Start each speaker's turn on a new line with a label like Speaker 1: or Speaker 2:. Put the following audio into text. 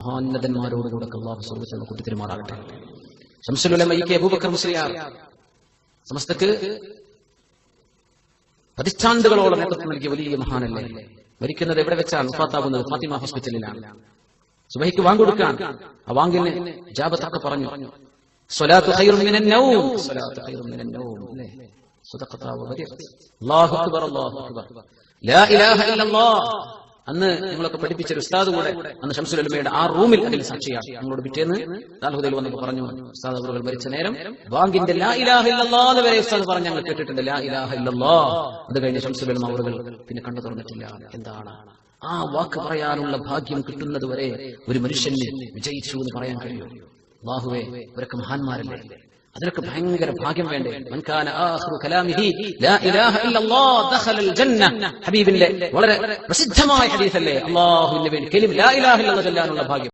Speaker 1: മഹാന്നതന്മാരോടുകൂടെ അല്ലാഹു സ്വർഗ്ഗത്തിൽ കൂട്ടിത്തരുമാറാകട്ടെ. ശംസുൽ ഉലമ E K Abubakar Musliyar സമസ്തക്ക് പതിറ്റാണ്ടുകളോളം നേതൃത്വം നൽകിയ വലിയ മഹാനല്ലേ. മരിക്കുന്നത് എവിടെ വെച്ചാണ്? വഫാത്താകുന്നത് ഫാത്തിമ ഹോസ്പിറ്റലിലാണ്. സുബഹിക്ക് വാങ്കൊടുക്കാൻ ആ വാങ്ങിന് ഇജാബത്തൊക്കെ പറഞ്ഞു. സ്വലാത്തു ഖൈറുൻ മിനൻ നൗം, സ്വലാത്തു ഖൈറുൻ മിനൻ നൗം. സദഖത വബരിഅത്. അല്ലാഹു അക്ബർ, അല്ലാഹു അക്ബർ, ലാ ഇലാഹ ഇല്ലല്ലാഹ്. അന്ന് നിങ്ങളൊക്കെ പഠിപ്പിച്ച ഒരു ഉസ്താദ് കൂടെ അന്ന് ശംസുൽ ഉലമയുടെ ആ റൂമിൽ അതിൽ സാക്ഷിയാണ്. ഞങ്ങളോട് പിറ്റേന്ന് ദാൽഹുദയിൽ വന്നപ്പോൾ പറഞ്ഞു, ഉസ്താദ് അവറുകൾ മരിച്ച നേരം ബാങ്കിന്റെ ലാ ഇലാഹ ഇല്ലല്ലാഹ് വരെ ഉസ്താദ് പറഞ്ഞ് ഞങ്ങൾ കേട്ടിട്ടുണ്ട്. ലാ ഇലാഹ ഇല്ലല്ലാഹ്. അത് കഴിഞ്ഞ് ശംസുൽ ഉലമ അവറുകൾ പിന്നെ കണ്ടു തുറന്നിട്ടില്ല. എന്താണ് ആ വാക്ക് പറയാനുള്ള ഭാഗ്യം കിട്ടുന്നത് വരെ ഒരു മനുഷ്യന് വിജയിച്ചു എന്ന് പറയാൻ കഴിയും? അല്ലാഹുവേ, ഇവരൊക്കെ മഹാന്മാരല്ലേ, അതിനൊക്കെ ഭയങ്കര ഭാഗ്യം വേണ്ടേ? മൻ കാന ആഖിറു കലാമിഹി ലാ ഇലാഹ ഇല്ലല്ലാഹ് ദഖലൽ ജന്ന. ഹബീബിന്റെ വളരെ പ്രസിദ്ധമായ ഹദീസല്ലേ, അല്ലാഹുവിന്റെ പേരിൽ കലിമ ലാ ഇലാഹ ഇല്ലല്ലാഹ് ചൊല്ലാനുള്ള ഭാഗ്യം.